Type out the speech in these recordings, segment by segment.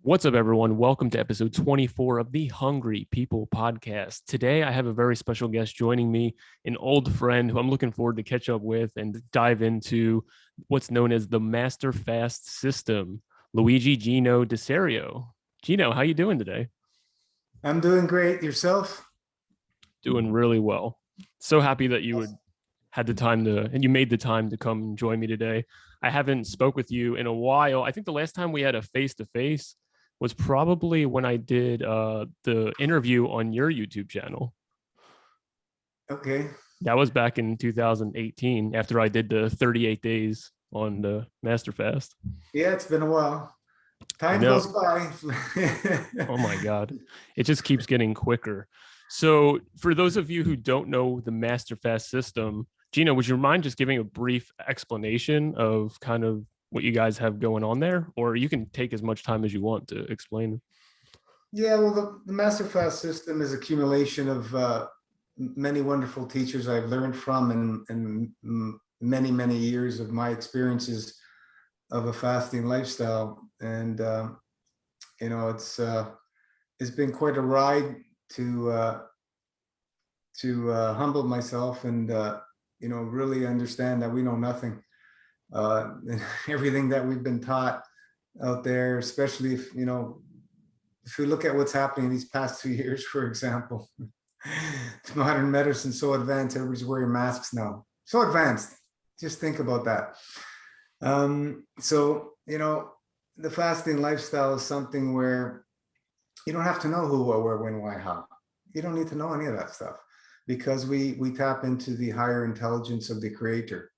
What's up, everyone? Welcome to episode 24 of the Hungry People podcast. Today, I have a very special guest joining me, an old friend who I'm looking forward to catch up with and dive into what's known as the Master Fast system, Luigi Gino DeSerio. Gino, how you doing today? I'm doing great. Yourself? Doing really well. So happy that you had the time to, and you made the time to come join me today. I haven't spoke with you in a while. I think the last time we had a face-to-face was probably when I did the interview on your YouTube channel. Okay. That was back in 2018 after I did the 38 days on the Master Fast. Yeah, it's been a while. Time goes by. Oh my God. It just keeps getting quicker. So for those of you who don't know the Master Fast system, Gino, would you mind just giving a brief explanation of kind of what you guys have going on there? Or you can take as much time as you want to explain. Yeah, well, the Master Fast system is accumulation of many wonderful teachers I've learned from and many, many years of my experiences of a fasting lifestyle. And, it's been quite a ride to humble myself and, really understand that we know nothing. Everything that we've been taught out there, especially if we look at what's happening these past 2 years, for example, modern medicine so advanced, everybody's wearing masks now. So advanced. Just think about that. The fasting lifestyle is something where you don't have to know who, what, where, when, why, how. You don't need to know any of that stuff because we tap into the higher intelligence of the Creator.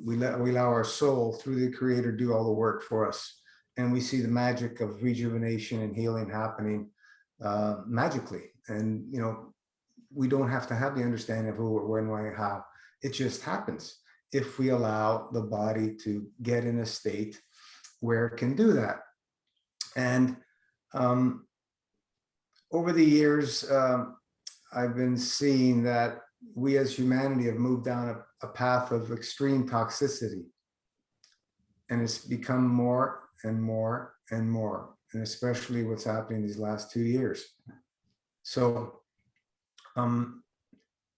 We allow our soul through the Creator do all the work for us, and we see the magic of rejuvenation and healing happening magically. And we don't have to have the understanding of who, when, why, how. It just happens if we allow the body to get in a state where it can do that. And over the years, I've been seeing that we as humanity have moved down a path of extreme toxicity. And it's become more and more and more, and especially what's happening these last 2 years. So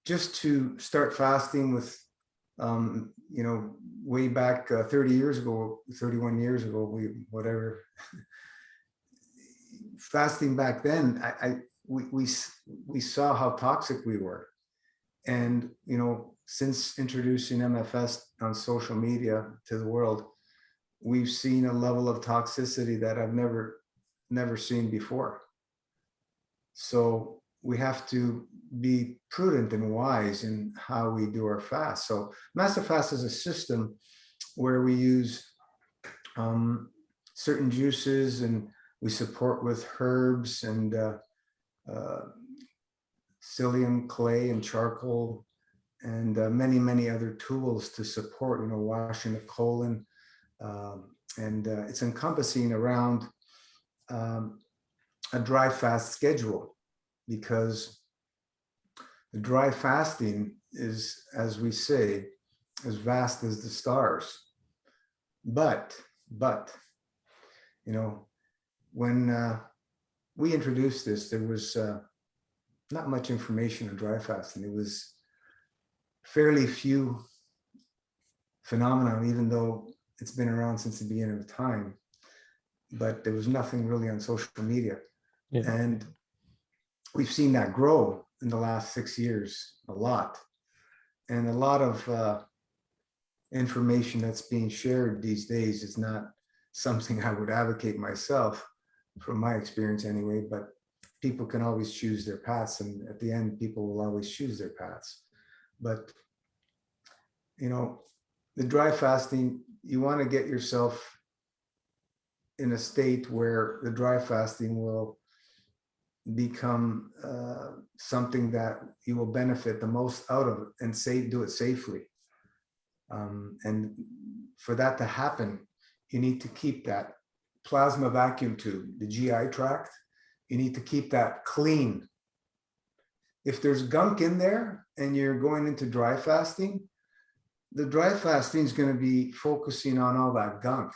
just to start fasting with, way back 30 years ago, 31 years ago, fasting back then, we saw how toxic we were. And, since introducing MFS on social media to the world, we've seen a level of toxicity that I've never seen before. So we have to be prudent and wise in how we do our fast. So Master Fast is a system where we use certain juices, and we support with herbs and psyllium clay and charcoal and many, many other tools to support, washing the colon. And it's encompassing around a dry fast schedule, because the dry fasting is, as we say, as vast as the stars. But when we introduced this, there was not much information on dry fasting. It was fairly few phenomenon, even though it's been around since the beginning of time. But there was nothing really on social media. Yeah. And we've seen that grow in the last 6 years, a lot. And a lot of information that's being shared these days is not something I would advocate myself, from my experience anyway, but people can always choose their paths, and at the end, people will always choose their paths. But, the dry fasting, you want to get yourself in a state where the dry fasting will become something that you will benefit the most out of, and do it safely. And for that to happen, you need to keep that plasma vacuum tube, the GI tract, you need to keep that clean. If there's gunk in there and you're going into dry fasting, the dry fasting is going to be focusing on all that gunk.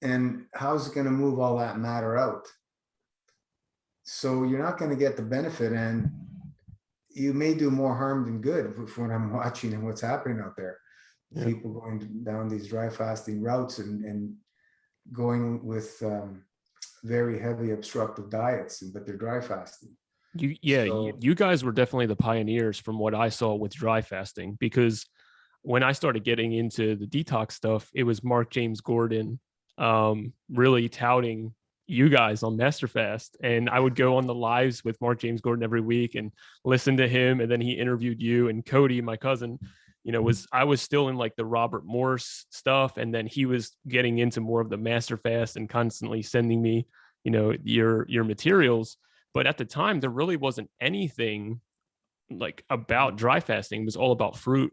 And how's it going to move all that matter out? So you're not going to get the benefit, and you may do more harm than good with what I'm watching and what's happening out there. Yeah. People going down these dry fasting routes and going with very heavy obstructive diets, but they're dry fasting. So You guys were definitely the pioneers from what I saw with dry fasting, because when I started getting into the detox stuff, it was Mark James Gordon really touting you guys on Masterfast. And I would go on the lives with Mark James Gordon every week and listen to him. And then he interviewed you and Cody, my cousin. I was still in like the Robert Morse stuff. And then he was getting into more of the Masterfast and constantly sending me, your materials. But at the time, there really wasn't anything like about dry fasting. It was all about fruit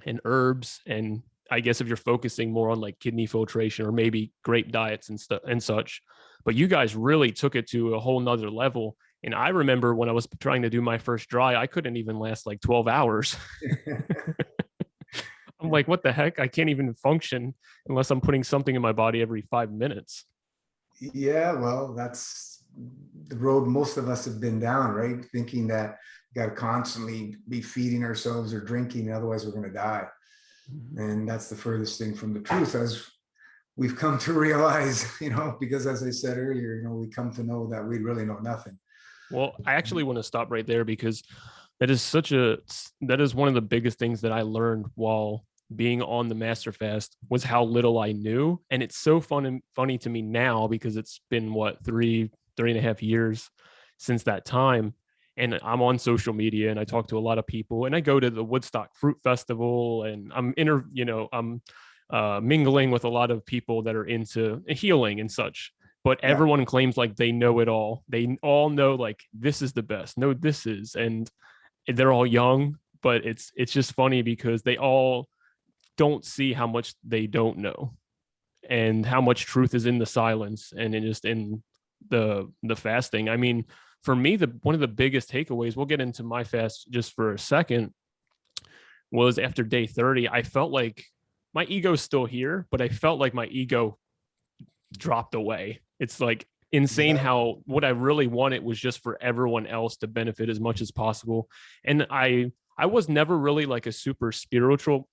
and herbs, and I guess if you're focusing more on like kidney filtration or maybe grape diets and stuff and such. But you guys really took it to a whole nother level. And I remember when I was trying to do my first dry, I couldn't even last like 12 hours. I'm like, what the heck? I can't even function unless I'm putting something in my body every 5 minutes. yeah, well, that's the road most of us have been down, right? Thinking that we got to constantly be feeding ourselves or drinking, otherwise we're going to die. And that's the furthest thing from the truth, as we've come to realize, because as I said earlier, we come to know that we really know nothing. Well, I actually want to stop right there, because that is one of the biggest things that I learned while being on the Master Fast, was how little I knew. And it's so funny to me now, because it's been what, 3.5 years since that time. And I'm on social media and I talk to a lot of people, and I go to the Woodstock Fruit Festival, and I'm mingling with a lot of people that are into healing and such. But Yeah. everyone claims like they know it all. They all know like this is the best. No, this is, and they're all young. But it's just funny because they all don't see how much they don't know, and how much truth is in the silence and in the fasting. I mean, for me, the one of the biggest takeaways, we'll get into my fast just for a second, was after day 30, I felt like my ego's still here, but I felt like my ego dropped away. It's like insane Yeah. how what I really wanted was just for everyone else to benefit as much as possible. And I was never really like a super spiritual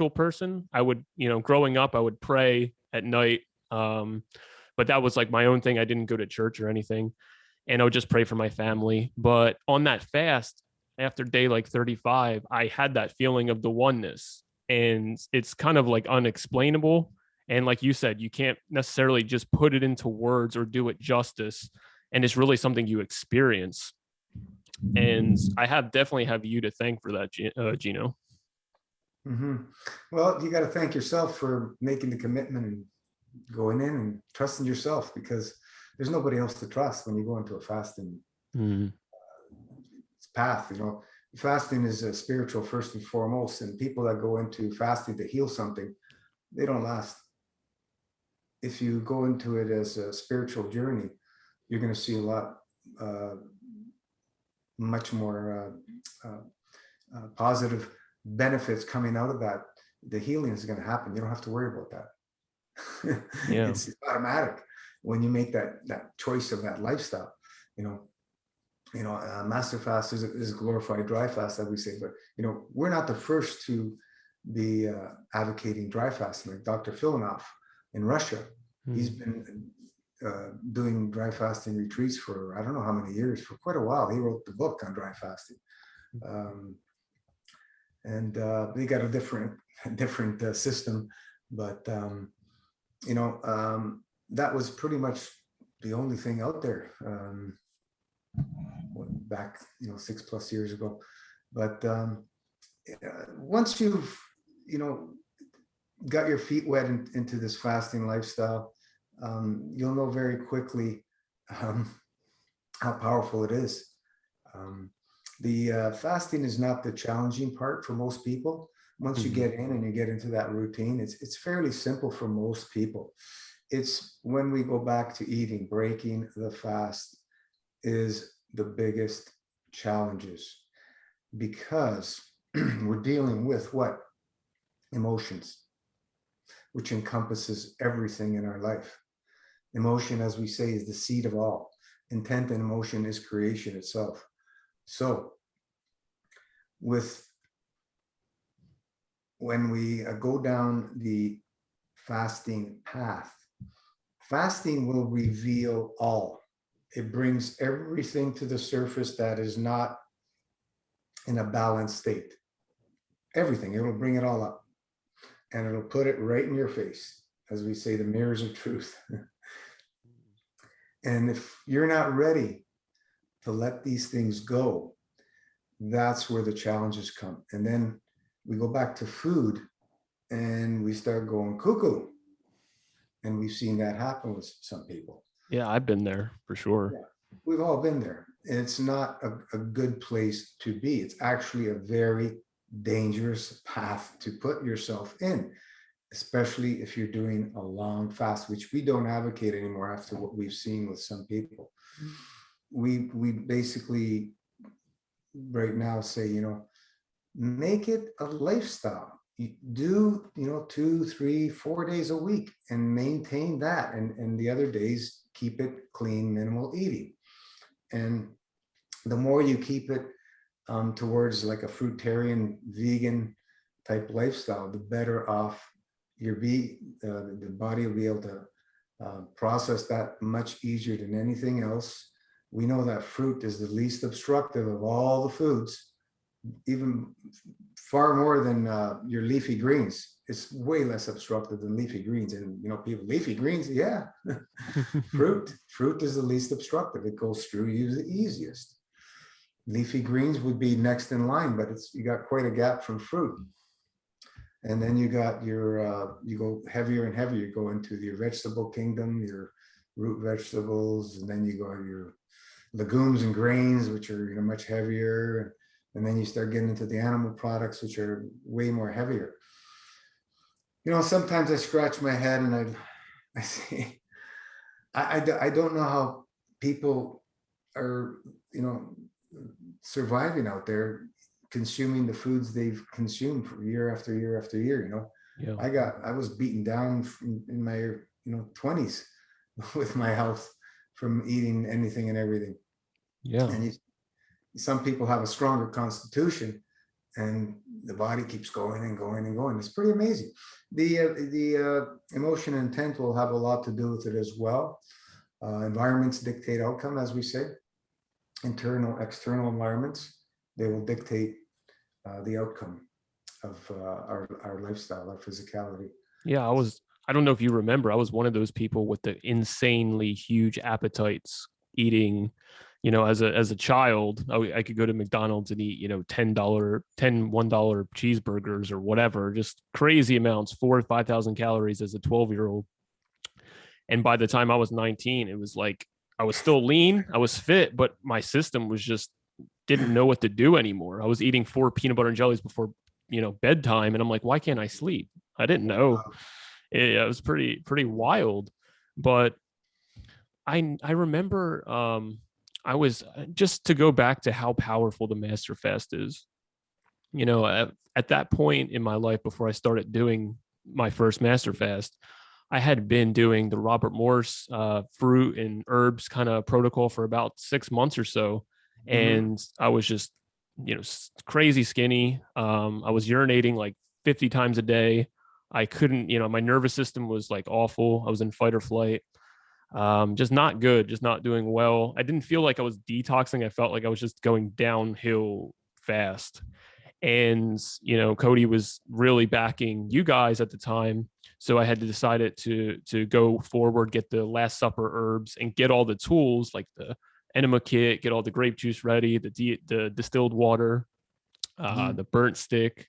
person. I would, growing up, I would pray at night. But that was like my own thing. I didn't go to church or anything. And I would just pray for my family. But on that fast, after day like 35, I had that feeling of the oneness. And it's kind of like unexplainable. And like you said, you can't necessarily just put it into words or do it justice. And it's really something you experience. And I definitely have you to thank for that, Gino. Mm-hmm. Well, you got to thank yourself for making the commitment and going in and trusting yourself, because there's nobody else to trust when you go into a fasting path. Fasting is a spiritual first and foremost, and people that go into fasting to heal something, they don't last. If you go into it as a spiritual journey, you're going to see a lot, much more positive benefits coming out of that. The healing is going to happen. You don't have to worry about that. Yeah. It's automatic when you make that choice of that lifestyle. Master fast is a glorified dry fast, as we say, but we're not the first to be advocating dry fasting. Like Dr. Filanov in Russia, he's been doing dry fasting retreats for I don't know how many years, for quite a while. He wrote the book on dry fasting, and they got a different system, but that was pretty much the only thing out there back 6+ years ago. But once you've got your feet wet into this fasting lifestyle, you'll know very quickly how powerful it is. The fasting is not the challenging part for most people. Once you get in and you get into that routine, it's fairly simple for most people. It's when we go back to eating, breaking the fast is the biggest challenges, because we're dealing with what? Emotions. which encompasses everything in our life. Emotion, as we say, is the seed of all. Intent and emotion is creation itself. So when we go down the fasting path, fasting will reveal all. It brings everything to the surface that is not in a balanced state. Everything, it will bring it all up. And it'll put it right in your face. As we say, the mirrors of truth. And if you're not ready to let these things go, that's where the challenges come. And then we go back to food and we start going cuckoo. And we've seen that happen with some people. Yeah, I've been there for sure. Yeah, we've all been there. It's not a good place to be. It's actually a very dangerous path to put yourself in, especially if you're doing a long fast, which we don't advocate anymore after what we've seen with some people. We basically right now say, make it a lifestyle. You do, 2, 3, 4 days a week and maintain that. And the other days, keep it clean, minimal eating. And the more you keep it towards like a fruitarian, vegan type lifestyle, the better off the body will be able to process that much easier than anything else. We know that fruit is the least obstructive of all the foods, even far more than your leafy greens. It's way less obstructive than leafy greens. And people, leafy greens, yeah. Fruit is the least obstructive. It goes through you the easiest. Leafy greens would be next in line, but you got quite a gap from fruit. And then you got you go heavier and heavier. You go into your vegetable kingdom, your root vegetables, and then you go to your legumes and grains, which are much heavier. And then you start getting into the animal products, which are way more heavier. Sometimes I scratch my head and I say, I don't know how people are, surviving out there, consuming the foods they've consumed for year after year after year. Yeah. I was beaten down in my 20s with my health from eating anything and everything. Yeah. And some people have a stronger constitution and the body keeps going and going and going. It's pretty amazing. The emotion and intent will have a lot to do with it as well. Environments dictate outcome, as we say. Internal, external environments, they will dictate the outcome of our lifestyle, our physicality. Yeah, I don't know if you remember, I was one of those people with the insanely huge appetites eating, as a child. I could go to McDonald's and eat, $1 cheeseburgers or whatever, just crazy amounts, 4,000 to 5,000 calories as a 12-year-old. And by the time I was 19, it was like, I was still lean, I was fit, but my system was just didn't know what to do anymore. I was eating 4 peanut butter and jellies before, bedtime. And I'm like, why can't I sleep? I didn't know. It was pretty wild. But I remember I was, just to go back to how powerful the master fast is, at that point in my life, before I started doing my first master fast, I had been doing the Robert Morse fruit and herbs kind of protocol for about 6 months or so. And I was just, crazy skinny. I was urinating like 50 times a day. I couldn't, my nervous system was like awful. I was in fight or flight. Just not good, just not doing well. I didn't feel like I was detoxing. I felt like I was just going downhill fast. And, Cody was really backing you guys at the time. So I had to decide to go forward, get the Last Supper herbs and get all the tools like the enema kit, get all the grape juice ready, the distilled water, the burnt stick,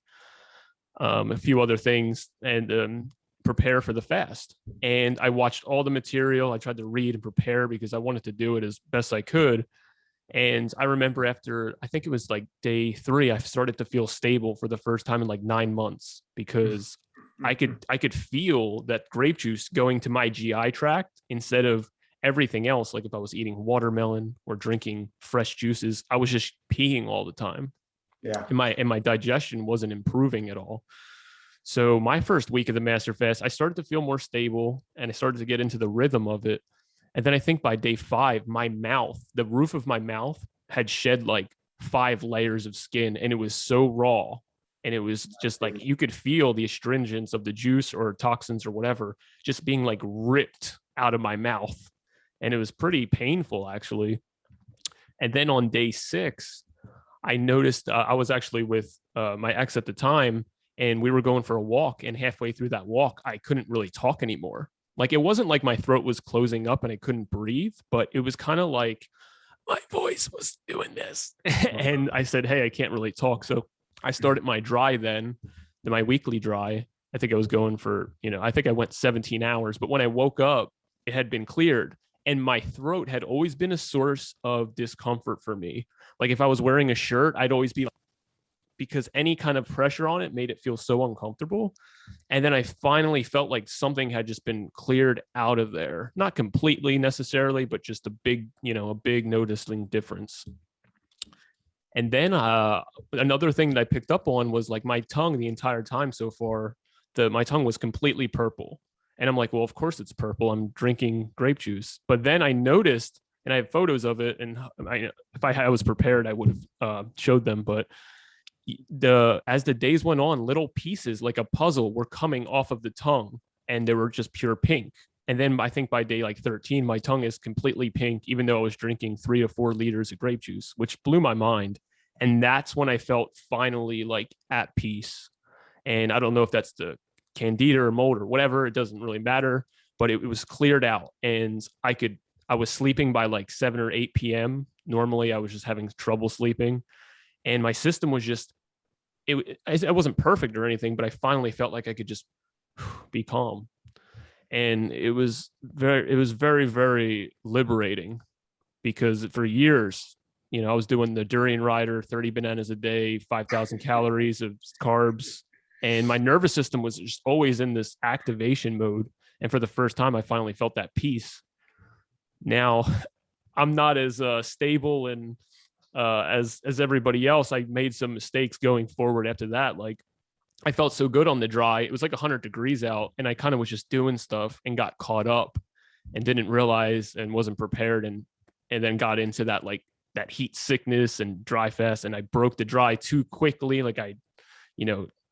a few other things, and prepare for the fast. And I watched all the material. I tried to read and prepare because I wanted to do it as best I could. And I remember after, I think it was like day 3, I started to feel stable for the first time in like 9 months, because I could feel that grape juice going to my GI tract instead of everything else. Like if I was eating watermelon or drinking fresh juices, I was just peeing all the time. Yeah. And my digestion wasn't improving at all. So my first week of the Master Fast, I started to feel more stable and I started to get into the rhythm of it. And then I think by day 5, my mouth, the roof of my mouth had shed like 5 layers of skin, and it was so raw. And it was just like you could feel the astringents of the juice or toxins or whatever just being like ripped out of my mouth. And it was pretty painful, actually. And then on day 6, I noticed I was actually with my ex at the time, and we were going for a walk. And halfway through that walk, I couldn't really talk anymore. Like, it wasn't like my throat was closing up and I couldn't breathe, but it was kind of like my voice was doing this. And I said, hey, I can't really talk. So I started my dry then, my weekly dry. I think I was going for, I think I went 17 hours. But when I woke up, it had been cleared. And my throat had always been a source of discomfort for me. Like if I was wearing a shirt, I'd always be like, because any kind of pressure on it made it feel so uncomfortable. And then I finally felt like something had just been cleared out of there. Not completely necessarily, but just a big noticing difference. And then another thing that I picked up on was like my tongue the entire time so far, my tongue was completely purple. And I'm like, well, of course it's purple. I'm drinking grape juice. But then I noticed, and I have photos of it, and if I was prepared, I would have showed them. But as the days went on, little pieces like a puzzle were coming off of the tongue, and they were just pure pink. And then I think by day like 13, my tongue is completely pink, even though I was drinking 3 to 4 liters of grape juice, which blew my mind. And that's when I felt finally like at peace. And I don't know if that's the candida or mold or whatever, it doesn't really matter, but it was cleared out. And I was sleeping by like 7 or 8 p.m. Normally I was just having trouble sleeping, and my system was just, it wasn't perfect or anything, but I finally felt like I could just be calm. And it was very, very liberating, because for years, I was doing the durian rider, 30 bananas a day, 5,000 calories of carbs, and my nervous system was just always in this activation mode. And for the first time, I finally felt that peace. Now, I'm not as stable and as everybody else. I made some mistakes going forward after that. Like, I felt so good on the dry. It was like 100 degrees out, and I kind of was just doing stuff and got caught up and didn't realize and wasn't prepared, and then got into that like that heat sickness and dry fast, and I broke the dry too quickly. Like it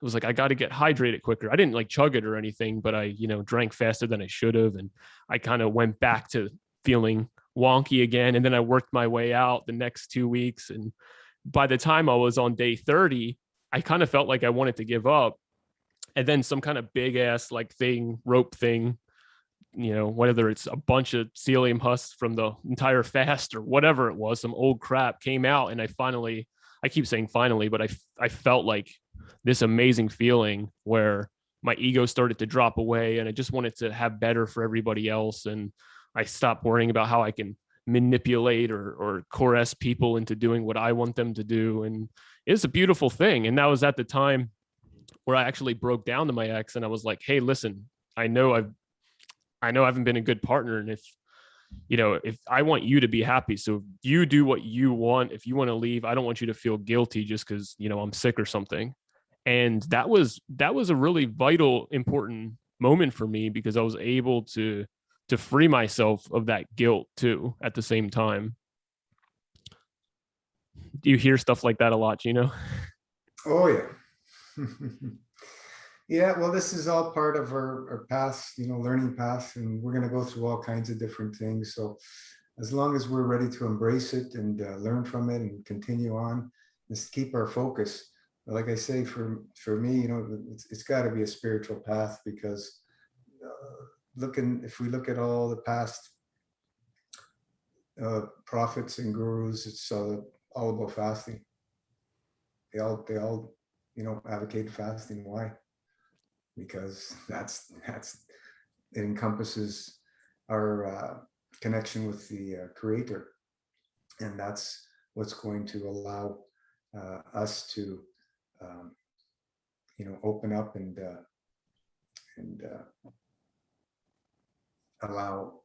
was like I got to get hydrated quicker. I didn't like chug it or anything, but I drank faster than I should have, and I kind of went back to feeling wonky again. And then I worked my way out the next 2 weeks, and by the time I was on day 30, I kind of felt like I wanted to give up. And then some kind of big ass like rope thing, whether it's a bunch of psyllium husks from the entire fast or whatever it was, some old crap came out. And I keep saying finally, but I felt like this amazing feeling where my ego started to drop away, and I just wanted to have better for everybody else. And I stopped worrying about how I can manipulate or coerce people into doing what I want them to do. And it's a beautiful thing. And that was at the time where I actually broke down to my ex, and I was like, hey, listen, I know I haven't been a good partner. And if I want you to be happy, so you do what you want. If you want to leave, I don't want you to feel guilty just because, I'm sick or something. And that was a really vital, important moment for me, because I was able to free myself of that guilt too at the same time. Do you hear stuff like that a lot, Gino? Oh yeah. Yeah, well, this is all part of our past, learning path, and we're going to go through all kinds of different things. So as long as we're ready to embrace it and learn from it and continue on, just keep our focus. Like I say, for me, it's got to be a spiritual path, because if we look at all the past prophets and gurus, it's all about fasting. They all advocate fasting. Why? Because it encompasses our connection with the creator, and that's what's going to allow us to open up and allow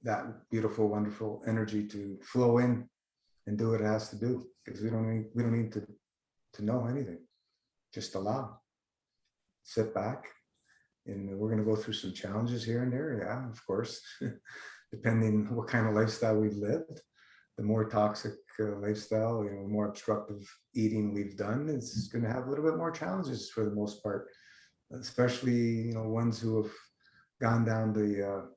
that beautiful, wonderful energy to flow in and do what it has to do, because we don't need to know anything, just allow. sit back, and we're going to go through some challenges here and there. Yeah, of course, depending what kind of lifestyle we've lived. The more toxic lifestyle, the more obstructive eating we've done, it's going to have a little bit more challenges for the most part, especially, ones who have gone down the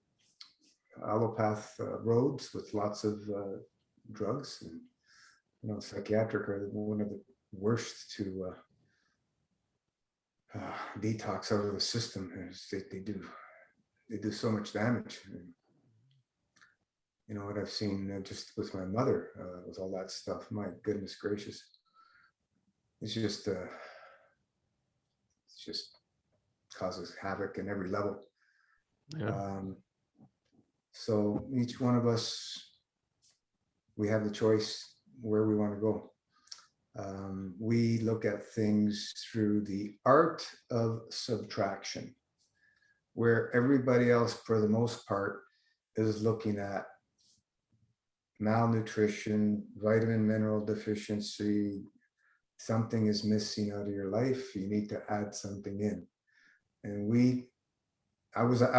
allopath roads with lots of drugs, and, psychiatric are one of the worst to detox out of the system. They do so much damage. And, what I've seen just with my mother, with all that stuff, my goodness gracious, it's just causes havoc in every level. Yeah. So each one of us, we have the choice where we want to go. We look at things through the art of subtraction, where everybody else, for the most part, is looking at malnutrition, vitamin mineral deficiency, something is missing out of your life, you need to add something in. And I was at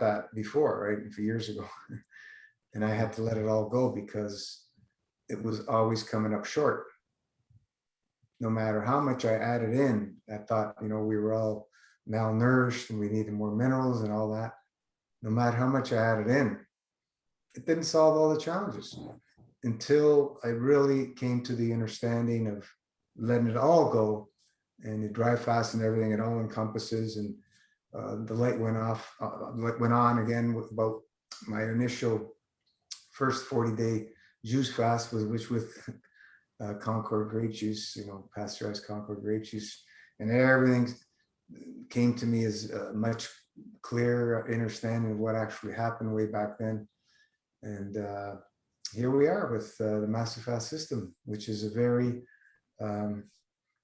that before, right, a few years ago. And I had to let it all go because it was always coming up short. No matter how much I added in, I thought, we were all malnourished and we needed more minerals and all that. No matter how much I added in, it didn't solve all the challenges until I really came to the understanding of letting it all go. And you dry fast and everything, it all encompasses. And the light went on again about my initial first 40-day juice fast, which with Concord grape juice, pasteurized Concord grape juice, and everything came to me as a much clearer understanding of what actually happened way back then. And here we are with the Master Fast system, which is a very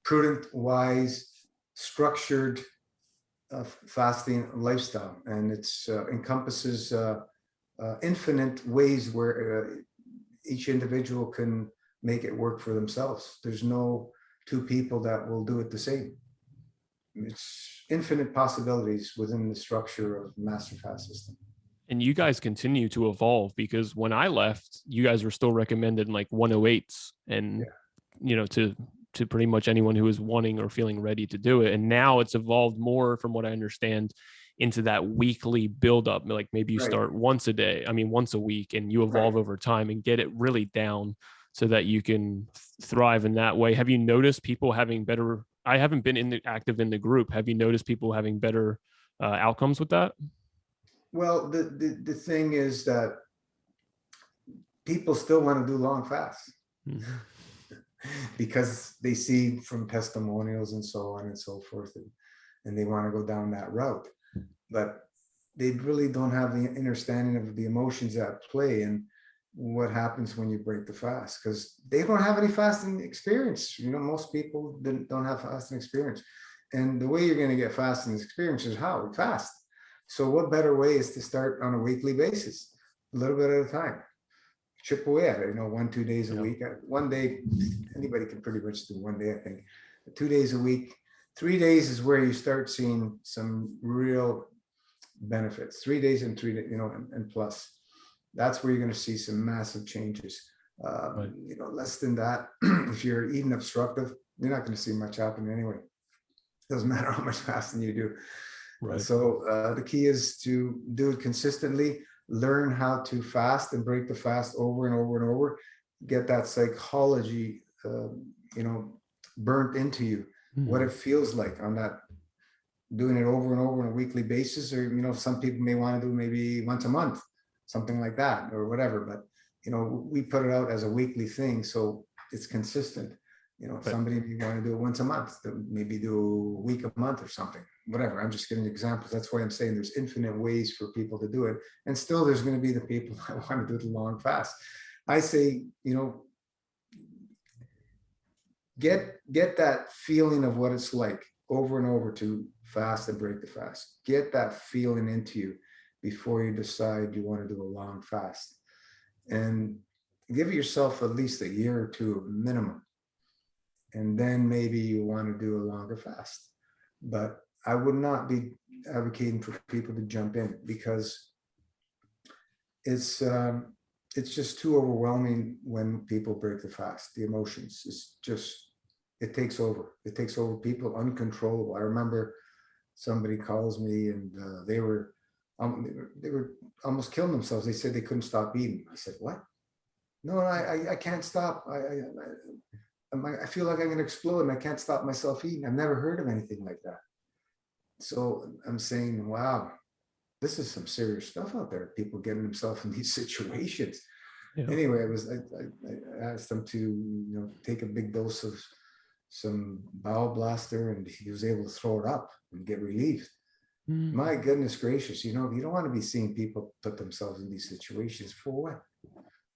prudent, wise, structured fasting lifestyle, and it's encompasses infinite ways where each individual can make it work for themselves. There's no two people that will do it the same. It's infinite possibilities within the structure of Master Fast system. And you guys continue to evolve, because when I left, you guys were still recommended like 108s and, to pretty much anyone who was wanting or feeling ready to do it. And now it's evolved more, from what I understand, into that weekly buildup. Like maybe you start once a week, and you evolve over time and get it really down so that you can thrive in that way. Have you noticed people having better, I haven't been active in the group. Have you noticed people having better outcomes with that? Well, the thing is that people still want to do long fasts. Mm-hmm. Because they see from testimonials and so on and so forth, and they want to go down that route, but they really don't have the understanding of the emotions at play and what happens when you break the fast, because they don't have any fasting experience. Most people don't have fasting experience, and the way you're going to get fasting experience is how? Fast. So what better way is to start on a weekly basis, a little bit at a time. Chip away at it, 1-2 days a week. One day, anybody can pretty much do one day, I think. 2 days a week. 3 days is where you start seeing some real benefits. 3 days and and plus. That's where you're going to see some massive changes. Less than that, if you're eating obstructive, you're not going to see much happen anyway. Doesn't matter how much fasting you do. Right. So the key is to do it consistently. Learn how to fast and break the fast over and over and over. Get that psychology, burnt into you. Mm-hmm. What it feels like on that, doing it over and over on a weekly basis, or some people may want to do maybe once a month, something like that, or whatever. But we put it out as a weekly thing, so it's consistent. Somebody may want to do it once a month, maybe do a week a month or something, whatever. I'm just giving examples. That's why I'm saying there's infinite ways for people to do it. And still there's going to be the people that want to do the long fast. I say, get that feeling of what it's like over and over to fast and break the fast. Get that feeling into you before you decide you want to do a long fast. And give yourself at least a year or two minimum. And then maybe you want to do a longer fast. but I would not be advocating for people to jump in, because it's it's just too overwhelming when people break the fast. The emotions, it's just, it takes over. It takes over people, uncontrollable. I remember somebody calls me, and they were almost killing themselves. They said they couldn't stop eating. I said, what? No, I can't stop. I feel like I'm going to explode and I can't stop myself eating. I've never heard of anything like that. So I'm saying, wow, this is some serious stuff out there. People getting themselves in these situations. Yeah. Anyway, I asked them to, take a big dose of some bowel blaster, and he was able to throw it up and get relieved. My goodness gracious, you don't want to be seeing people put themselves in these situations for what?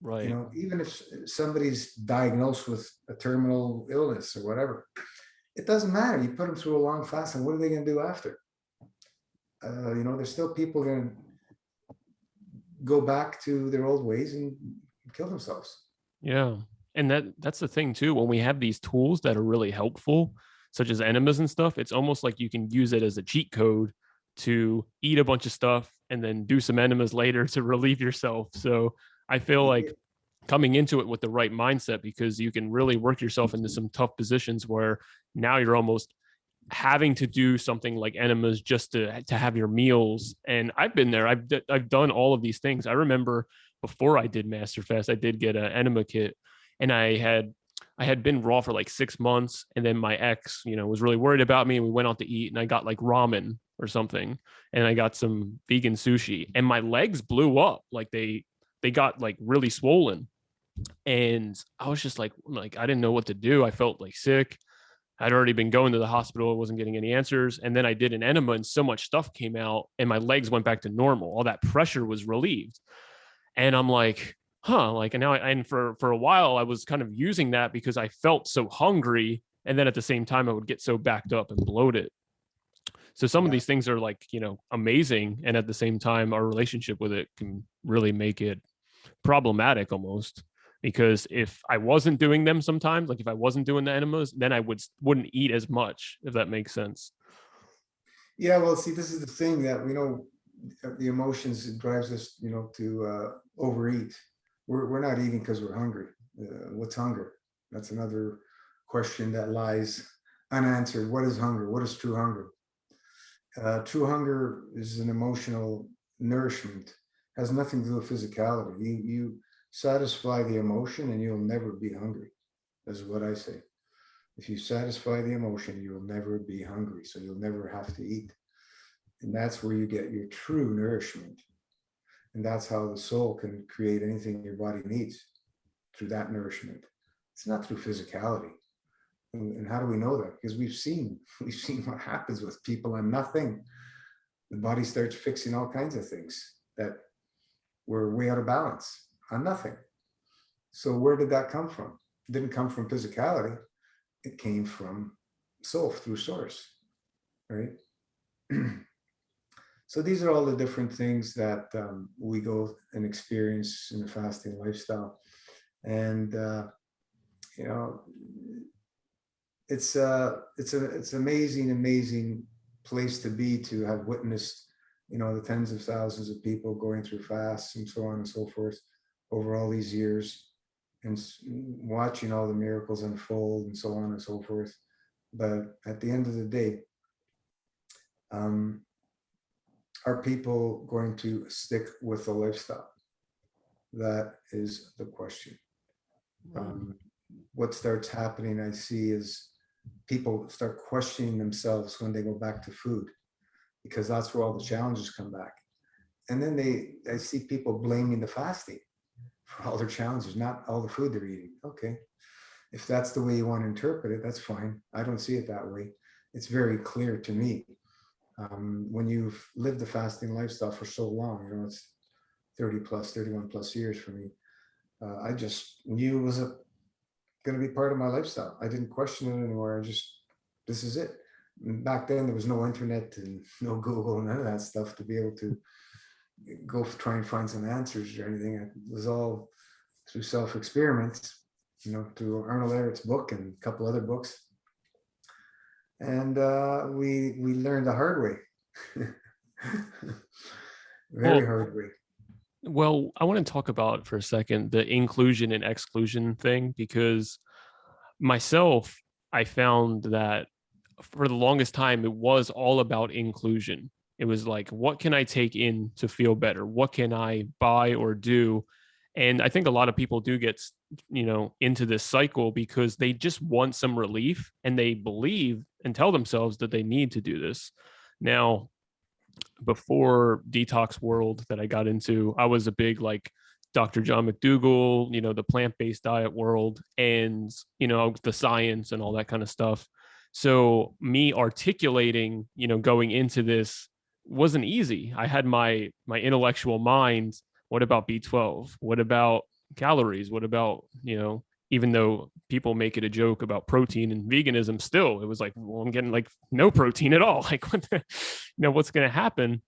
Right. Even if somebody's diagnosed with a terminal illness or whatever, it doesn't matter. You put them through a long fast, and what are they going to do after? There's still people going to go back to their old ways and kill themselves. Yeah. And that's the thing too. When we have these tools that are really helpful, such as enemas and stuff, it's almost like you can use it as a cheat code to eat a bunch of stuff and then do some enemas later to relieve yourself. So I feel like coming into it with the right mindset, because you can really work yourself into some tough positions where now you're almost having to do something like enemas just to have your meals. And I've been there. I've done all of these things. I remember before I did Master Fast, I did get an enema kit, and I had been raw for like 6 months, and then my ex, was really worried about me, and we went out to eat, and I got like ramen or something, and I got some vegan sushi, and my legs blew up, like they got like really swollen, and I was just like I didn't know what to do. I felt like sick. I'd already been going to the hospital, wasn't getting any answers. And then I did an enema, and so much stuff came out and my legs went back to normal. All that pressure was relieved. And I'm like, and now and for a while I was kind of using that because I felt so hungry. And then at the same time, I would get so backed up and bloated. So some of Yeah. these things are like, amazing. And at the same time, our relationship with it can really make it problematic almost, because if I wasn't doing them sometimes, like if I wasn't doing the enemas, then I wouldn't eat as much, if that makes sense. Yeah, well, see, this is the thing that the emotions, it drives us, to overeat. We're not eating because we're hungry. What's hunger? That's another question that lies unanswered. What is hunger? What is true hunger? True hunger is an emotional nourishment. Has nothing to do with physicality. You satisfy the emotion, and you'll never be hungry. That's what I say. If you satisfy the emotion, you will never be hungry. So you'll never have to eat. And that's where you get your true nourishment. And that's how the soul can create anything your body needs, through that nourishment. It's not through physicality. And how do we know that? Because we've seen what happens with people on nothing. The body starts fixing all kinds of things that were way out of balance on nothing. So where did that come from? It didn't come from physicality. It came from soul, through source, right? So these are all the different things that we go and experience in the fasting lifestyle. And, it's amazing place to be, to have witnessed, the tens of thousands of people going through fasts and so on and so forth over all these years, and watching all the miracles unfold and so on and so forth. But at the end of the day, are people going to stick with the lifestyle? That is the question. What starts happening, I see, is people start questioning themselves when they go back to food, because that's where all the challenges come back. And then I see people blaming the fasting for all their challenges, not all the food they're eating. Okay, if that's the way you want to interpret it, that's fine. I don't see it that way. It's very clear to me. When you've lived the fasting lifestyle for so long, it's 31 plus years for me. I just knew it was going to be part of my lifestyle. I didn't question it anymore. This is it. And back then, there was no internet and no Google and none of that stuff to be able to go try and find some answers or anything. It was all through self-experiments, through Arnold Ehret's book and a couple other books. and we learned the hard way. Very Well, hard way. well, I want to talk about for a second the inclusion and exclusion thing, because myself, I found that for the longest time, it was all about inclusion. It was like, what can I take in to feel better? What can I buy or do? And I think a lot of people do get, into this cycle because they just want some relief and they believe and tell themselves that they need to do this. Now, before detox world that I got into, I was a big like Dr. John McDougall, the plant-based diet world, and the science and all that kind of stuff. So me articulating, going into this wasn't easy. I had my intellectual mind. What about B12? What about calories? What about, even though people make it a joke about protein and veganism, still it was like, well, I'm getting like no protein at all. Like what's going to happen?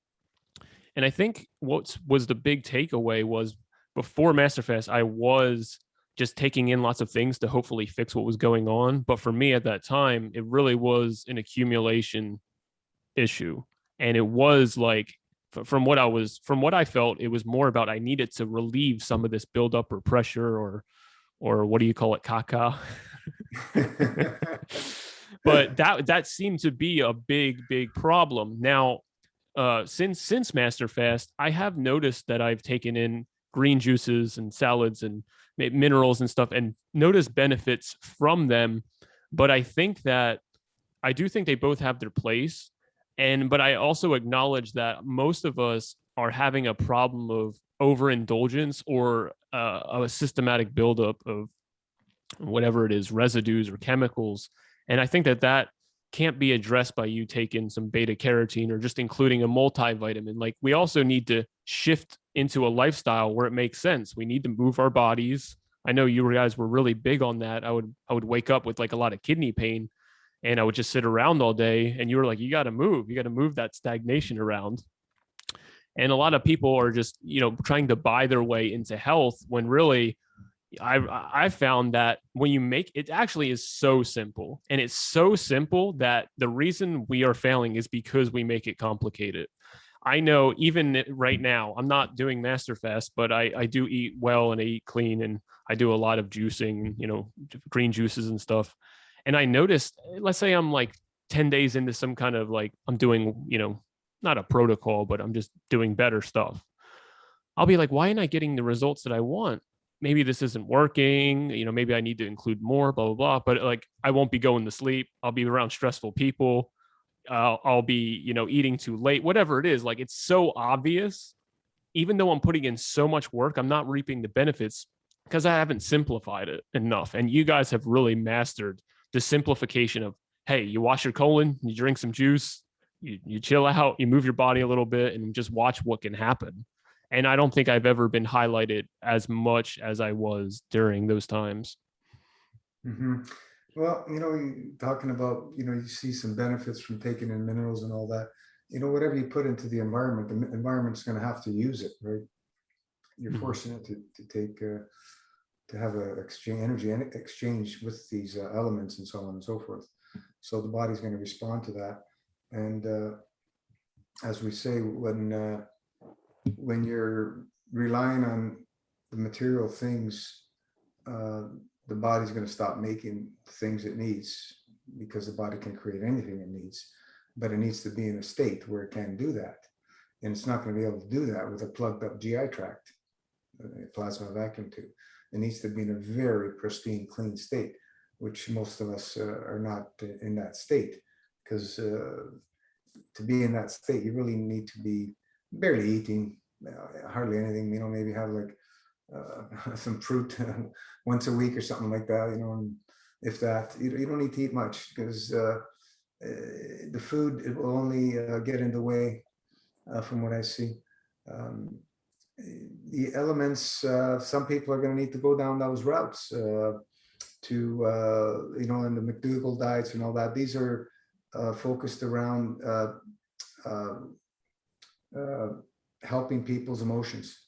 And I think what was the big takeaway was, before Masterfast, I was just taking in lots of things to hopefully fix what was going on. But for me at that time, it really was an accumulation issue. And it was like, from what I felt, it was more about I needed to relieve some of this buildup or pressure, or what do you call it, caca. But that seemed to be a big problem. Now, since Masterfast, I have noticed that I've taken in green juices and salads and minerals and stuff, and noticed benefits from them. But I do think they both have their place. But I also acknowledge that most of us are having a problem of overindulgence, or a systematic buildup of whatever it is, residues or chemicals. And I think that can't be addressed by you taking some beta carotene or just including a multivitamin. Like, we also need to shift into a lifestyle where it makes sense. We need to move our bodies. I know you guys were really big on that. I would wake up with like a lot of kidney pain, and I would just sit around all day, and you were like, you got to move that stagnation around. And a lot of people are just, trying to buy their way into health, when really I found that when you make it, actually is so simple. And it's so simple that the reason we are failing is because we make it complicated. I know even right now, I'm not doing Masterfast, but I do eat well and I eat clean, and I do a lot of juicing, green juices and stuff. And I noticed, let's say I'm like 10 days into some kind of like, I'm doing, not a protocol, but I'm just doing better stuff. I'll be like, why am I getting the results that I want? Maybe this isn't working. Maybe I need to include more, blah, blah, blah. But like, I won't be going to sleep. I'll be around stressful people. I'll be, eating too late, whatever it is. Like, it's so obvious. Even though I'm putting in so much work, I'm not reaping the benefits because I haven't simplified it enough. And you guys have really mastered the simplification of, hey, you wash your colon, you drink some juice, you chill out, you move your body a little bit, and just watch what can happen. And I don't think I've ever been highlighted as much as I was during those times. Mhm. Well, talking about, you see some benefits from taking in minerals and all that. Whatever you put into the environment, the environment's going to have to use it, right? You're Mhm. forcing it to take to have a exchange energy and exchange with these elements and so on and so forth. So the body's going to respond to that. And as we say, when you're relying on the material things, uh, the body's going to stop making things it needs, because the body can create anything it needs, but it needs to be in a state where it can do that. And it's not going to be able to do that with a plugged up GI tract, a plasma vacuum tube. It needs to be in a very pristine, clean state, which most of us are not in that state, because to be in that state, you really need to be barely eating, hardly anything, maybe have like some fruit once a week or something like that, and if that, you don't need to eat much, because the food, it will only get in the way, from what I see. Um, the elements, some people are going to need to go down those routes to, in the McDougall diets and all that. These are focused around uh, uh, helping people's emotions,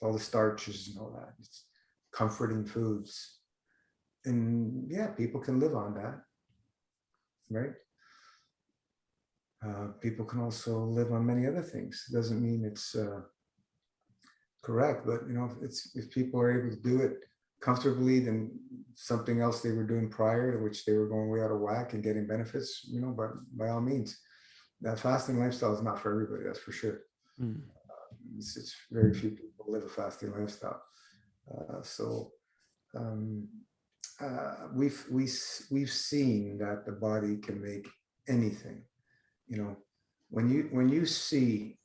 all the starches and all that. It's comforting foods. And yeah, people can live on that. right? People can also live on many other things. It doesn't mean it's correct, but if people are able to do it comfortably, then something else they were doing prior to which they were going way out of whack and getting benefits, but by all means, that fasting lifestyle is not for everybody, that's for sure. Mm. It's very few people live a fasting lifestyle. So we've seen that the body can make anything. When you see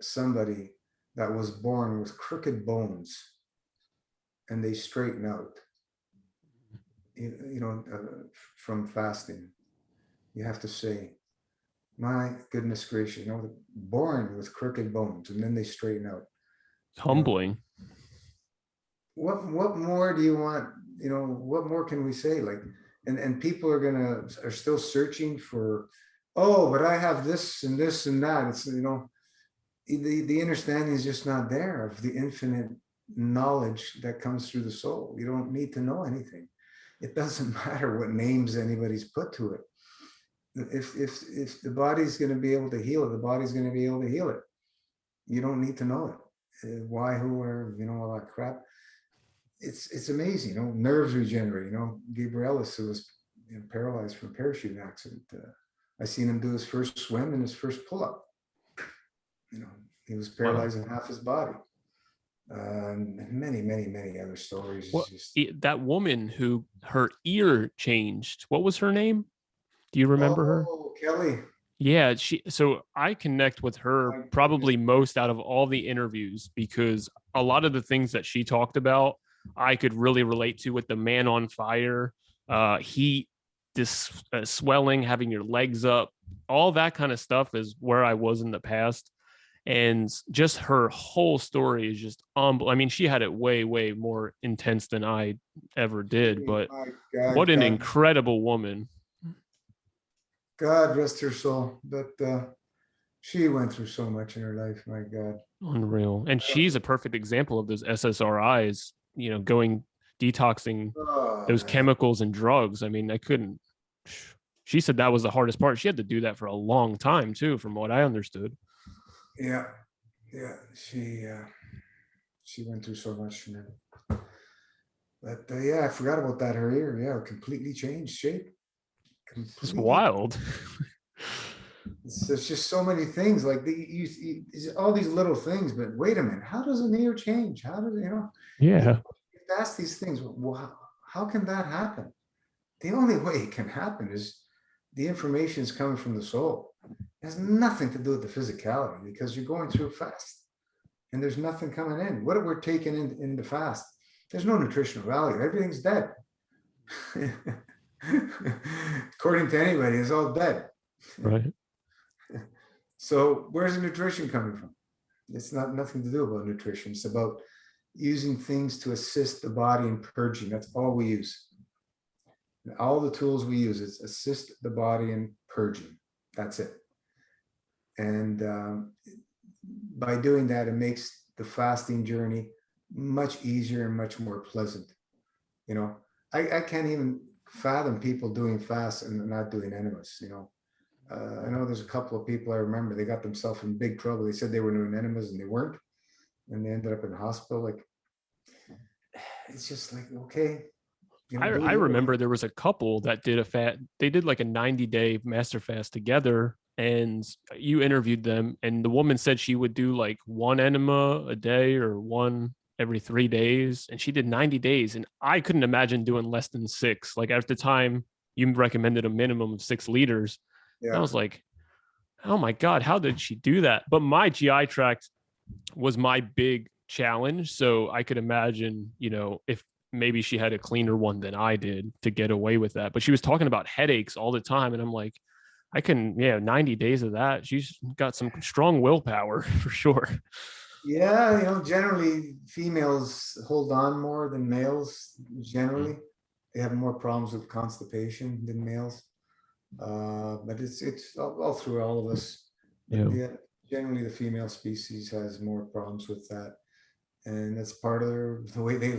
somebody that was born with crooked bones and they straighten out, from fasting, you have to say, my goodness gracious, born with crooked bones and then they straighten out. It's humbling. What more do you want? What more can we say? And people are still searching for, oh, but I have this and this and that. It's, the understanding is just not there of the infinite knowledge that comes through the soul. You don't need to know anything. It doesn't matter what names anybody's put to it. If the body's going to be able to heal it, the body's going to be able to heal it. You don't need to know it. Why, who, or, all that crap. It's amazing. Nerves regenerate. Gabriel Ellis, who was paralyzed from a parachute accident. I seen him do his first swim and his first pull-up. He was paralyzed in half his body. Many, many, many other stories. That woman who her ear changed, what was her name? Do you remember her? Kelly. Yeah, so I connect with her probably most out of all the interviews, because a lot of the things that she talked about, I could really relate to, with the man on fire, heat, this swelling, having your legs up, all that kind of stuff is where I was in the past. And just her whole story is just I mean, she had it way, way more intense than I ever did, but what an incredible woman. God rest her soul. But she went through so much in her life. My God. Unreal. And she's a perfect example of those SSRIs, going detoxing those chemicals and drugs. I mean, she said that was the hardest part. She had to do that for a long time too, from what I understood. Yeah. She went through so much, man. But I forgot about that. Her ear, completely changed shape. It's wild. There's just so many things, like all these little things. But wait a minute, how does an ear change? How does Yeah. You ask these things. Well, how can that happen? The only way it can happen is the information is coming from the soul. It has nothing to do with the physicality, because you're going through fast and there's nothing coming in. What we're taking in the fast, there's no nutritional value. Everything's dead. According to anybody, it's all dead. Right. So where's the nutrition coming from? It's nothing to do about nutrition. It's about using things to assist the body in purging. That's all we use. And all the tools we use is assist the body in purging. That's it. And by doing that, it makes the fasting journey much easier and much more pleasant. I can't even fathom people doing fasts and not doing enemas. I know there's a couple of people I remember, they got themselves in big trouble. They said they were doing enemas and they weren't, and they ended up in the hospital. It's just like, okay. I remember there was a couple that did they did like a 90-day master fast together, and you interviewed them, and the woman said she would do like one enema a day or one every 3 days, and she did 90 days. And I couldn't imagine doing less than 6. Like, at the time you recommended a minimum of 6 liters. I was like, oh my God, how did she do that? But my GI tract was my big challenge. So I could imagine, if maybe she had a cleaner one than I did to get away with that. But she was talking about headaches all the time. And I'm like, I can, 90 days of that. She's got some strong willpower for sure. Yeah, generally females hold on more than males. Generally, they have more problems with constipation than males. But it's all through all of us. Yeah, generally the female species has more problems with that, and that's part of the way they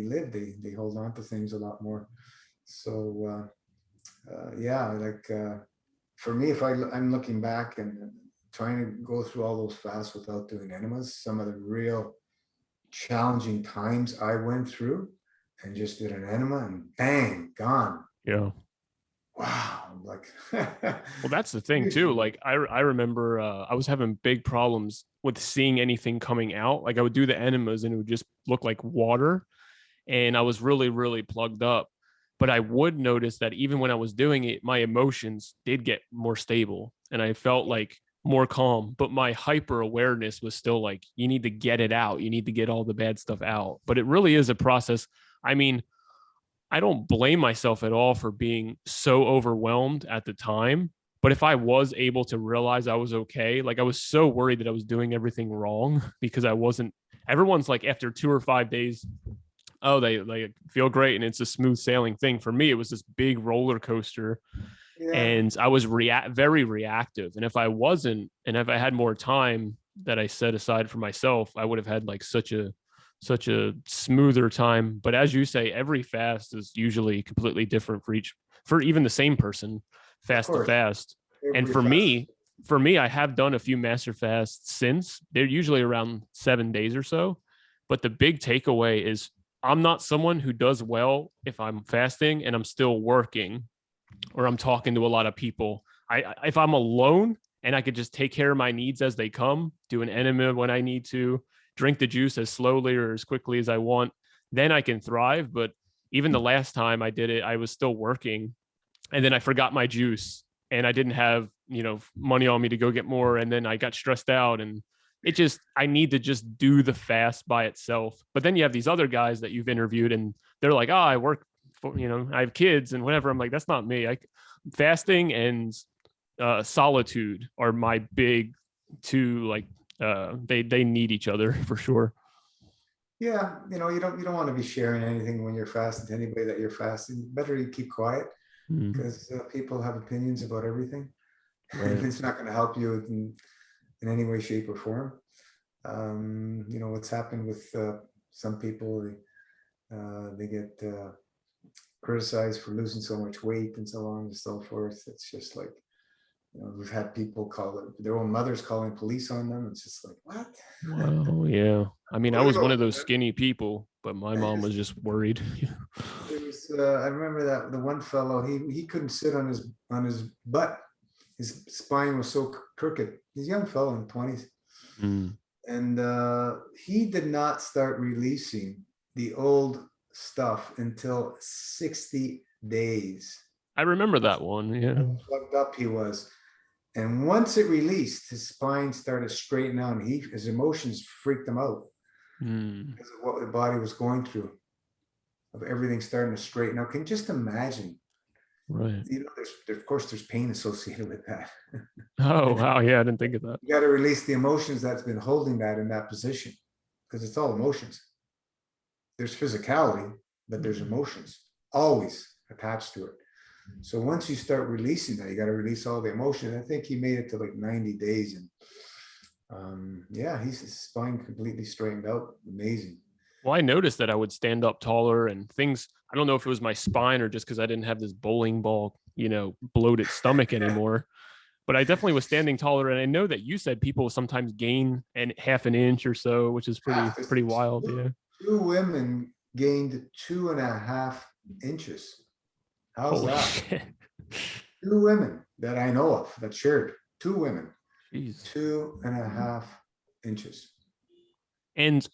live. They hold on to things a lot more. So yeah, like for me, if I'm looking back and trying to go through all those fasts without doing enemas, some of the real challenging times I went through, and just did an enema and bang, gone. Yeah. Wow. I'm like, Well, that's the thing too. usually, Like I remember I was having big problems with seeing anything coming out. Like I would do the enemas and it would just look like water, and I was really, really plugged up. But I would notice that even when I was doing it, my emotions did get more stable and I felt like more calm. But my hyper awareness was still like, you need to get it out. You need to get all the bad stuff out. But it really is a process. I mean, I don't blame myself at all for being so overwhelmed at the time. But if I was able to realize I was okay, like I was so worried that I was doing everything wrong because I wasn't. Everyone's like after 2 or 5 days, oh, they feel great and it's a smooth sailing thing. For me, it was this big roller coaster, yeah, and I was very reactive. And if I wasn't, and if I had more time that I set aside for myself, I would have had like such a smoother time. But as you say, every fast is usually completely different for each, for even the same person, of fast to course, fast. And every for fast. me, for me, I have done a few master fasts since. They're usually around 7 days or so. But the big takeaway is I'm not someone who does well if I'm fasting and I'm still working or I'm talking to a lot of people. If I'm alone and I could just take care of my needs as they come, do an enema when I need to, drink the juice as slowly or as quickly as I want, then I can thrive. But even the last time I did it, I was still working, and then I forgot my juice and I didn't have, money on me to go get more, and then I got stressed out, and it just, I need to just do the fast by itself. But then you have these other guys that you've interviewed and they're like, oh, I work for, I have kids and whatever. I'm like, that's not me. Fasting and solitude are my big two, like they need each other for sure. Yeah, you don't want to be sharing anything when you're fasting to anybody that you're fasting. Better you keep quiet, Mm, because people have opinions about everything, and right. it's not going to help you in any way, shape, or form. What's happened with some people, they get criticized for losing so much weight and so on and so forth. It's just like, we've had people call it, their own mothers calling police on them. It's just like, what? Wow. Yeah. I mean, I What was one about of those skinny people, but my I mom just was just worried. there was I remember that the one fellow, he couldn't sit on his butt. His spine was so crooked. He's a young fellow in the 20s. Mm. And he did not start releasing the old stuff until 60 days. I remember That's that one. Yeah. how plugged up he was. And once it released, his spine started straightening out, and his emotions freaked him out Mm. because of what the body was going through, of everything starting to straighten out. Can you just imagine? Right. Of course, there's pain associated with that. Oh, wow. Yeah. I didn't think of that. You got to release the emotions that's been holding that in that position, because it's all emotions. There's physicality, but there's Mm. emotions always attached to it. So once you start releasing that, you got to release all the emotion. I think he made it to like 90 days, and yeah, his spine completely straightened out. Amazing. Well, I noticed that I would stand up taller and things. I don't know if it was my spine or just because I didn't have this bowling ball, bloated stomach anymore. But I definitely was standing taller. And I know that you said people sometimes gain half an inch or so, which is pretty, Half, pretty wild. Yeah. two women gained 2.5 inches. How's Holy that? shit. Two women that I know of that shared, two women, Jeez. 2.5 inches. And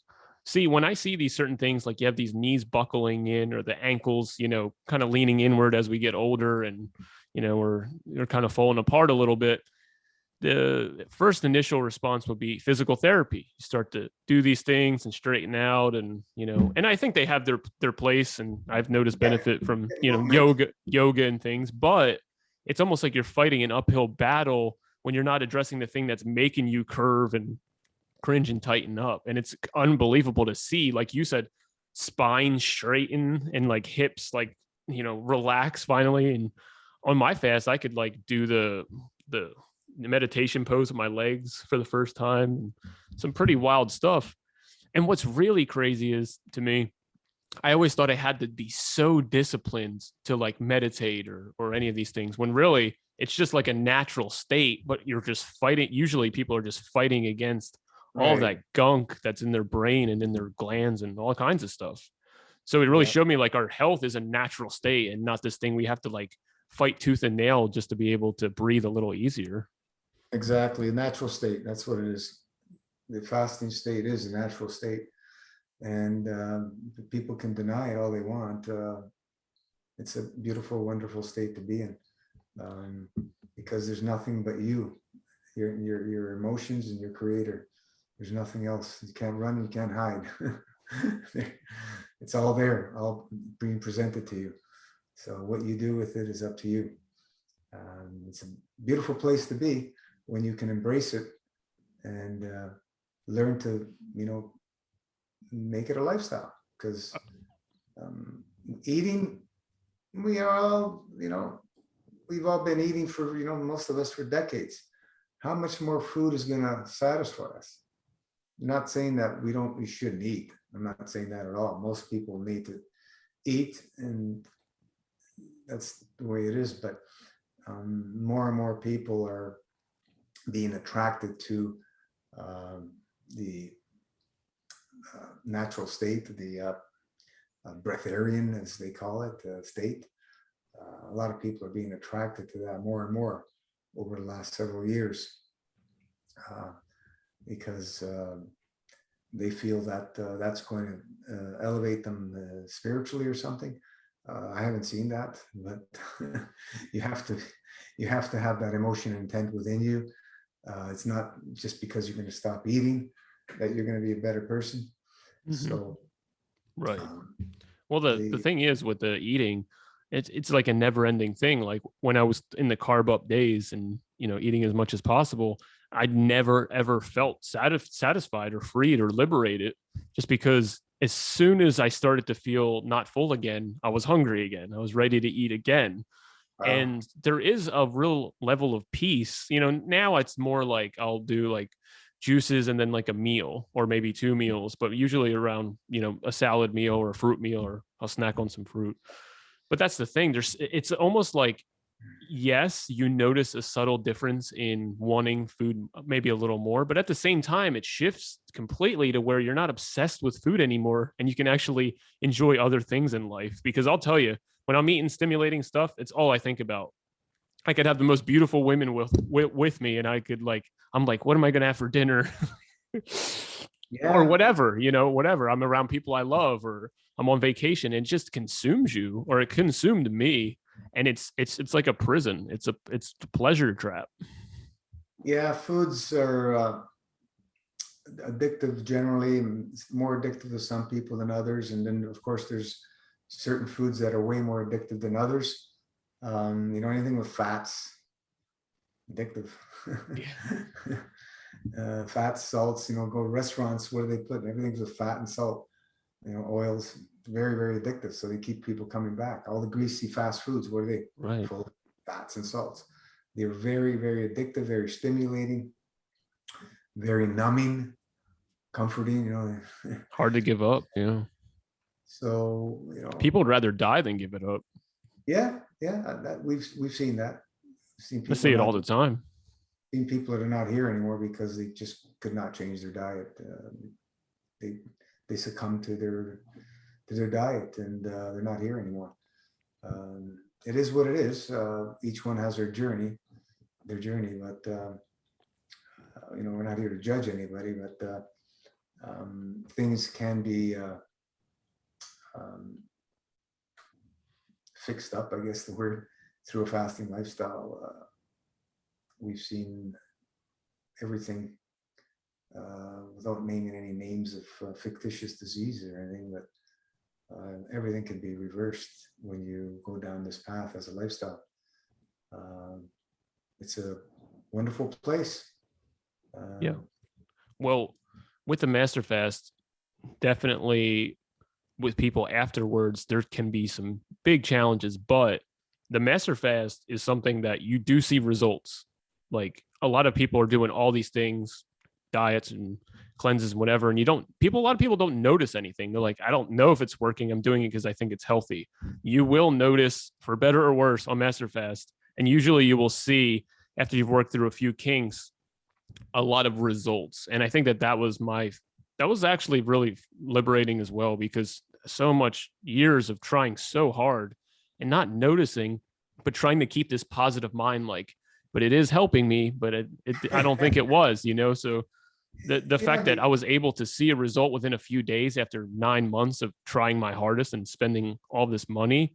see, when I see these certain things, like you have these knees buckling in or the ankles, kind of leaning inward as we get older and, we're kind of falling apart a little bit. The first initial response would be physical therapy. You start to do these things and straighten out, and and I think they have their place, and I've noticed benefit from yoga and things, but it's almost like you're fighting an uphill battle when you're not addressing the thing that's making you curve and cringe and tighten up. And it's unbelievable to see, like you said, spine straighten and like hips like relax finally. And on my fast I could like do the meditation pose with my legs for the first time, some pretty wild stuff. And what's really crazy is, to me, I always thought I had to be so disciplined to like meditate or any of these things, when really it's just like a natural state, but you're just fighting. Usually people are just fighting against all Right. that gunk that's in their brain and in their glands and all kinds of stuff. So it really Yeah, showed me like our health is a natural state and not this thing we have to like fight tooth and nail just to be able to breathe a little easier. exactly. A natural state. That's what it is. The fasting state is a natural state. And people can deny it all they want. It's a beautiful, wonderful state to be in, um, because there's nothing but you, your emotions and your creator. There's nothing else. You can't run, you can't hide. It's all there, all being presented to you. So what you do with it is up to you. It's a beautiful place to be when you can embrace it and learn to, make it a lifestyle. Because eating, we are all, we've all been eating for, most of us for decades. How much more food is going to satisfy us? I'm not saying that we shouldn't eat. I'm not saying that at all. Most people need to eat, and that's the way it is. But more and more people are being attracted to the natural state, the breatharian, as they call it, state. A lot of people are being attracted to that more and more over the last several years, because they feel that that's going to elevate them spiritually or something. I haven't seen that, but you have to have that emotion and intent within you. It's not just because you're going to stop eating that you're going to be a better person. Mm-hmm. So, right. Well, the thing is with the eating, it's like a never ending thing. Like when I was in the carb up days and eating as much as possible, I never ever felt satisfied or freed or liberated, just because as soon as I started to feel not full again, I was hungry again. I was ready to eat again. And there is a real level of peace. Now it's more like I'll do like juices and then like a meal or maybe two meals, but usually around, a salad meal or a fruit meal, or I'll snack on some fruit. But that's the thing. It's almost like, yes, you notice a subtle difference in wanting food maybe a little more, but at the same time, it shifts completely to where you're not obsessed with food anymore and you can actually enjoy other things in life. Because I'll tell you, when I'm eating stimulating stuff, it's all I think about. I could have the most beautiful women with me, and I'm like, what am I going to have for dinner? Or yeah, whatever, whatever. I'm around people I love, or I'm on vacation, and it just consumes you, or it consumed me. And it's like a prison. It's a pleasure trap. yeah. Foods are addictive generally. It's more addictive to some people than others, and then of course there's certain foods that are way more addictive than others. Anything with fats, addictive. Yeah. Fats, salts, go to restaurants, what do they put? Everything's with fat and salt, oils, very, very addictive. So they keep people coming back. All the greasy fast foods, what are they? Right. Full of fats and salts. They're very, very addictive, very stimulating, very numbing, comforting, Hard to give up. So, People would rather die than give it up. yeah, that we've seen that. We've seen I people see it all the time. seen people that are not here anymore because they just could not change their diet. They succumbed to their diet, and they're not here anymore. It is what it is. Each one has their journey, but we're not here to judge anybody, but things can be fixed up, I guess the word, through a fasting lifestyle. We've seen everything, without naming any names of fictitious disease or anything, but everything can be reversed when you go down this path as a lifestyle. It's a wonderful place. Yeah. Well, with the master fast, definitely with people afterwards, there can be some big challenges, but the master fast is something that you do see results. Like a lot of people are doing all these things, diets and cleanses and whatever. And a lot of people don't notice anything. They're like, I don't know if it's working. I'm doing it because I think it's healthy. You will notice, for better or worse, on Master Fast. And usually you will see, after you've worked through a few kinks, a lot of results. And I think that was actually really liberating as well, because so much years of trying so hard and not noticing, but trying to keep this positive mind, like, but it is helping me, but I don't think it was, so the fact that I was able to see a result within a few days after 9 months of trying my hardest and spending all this money,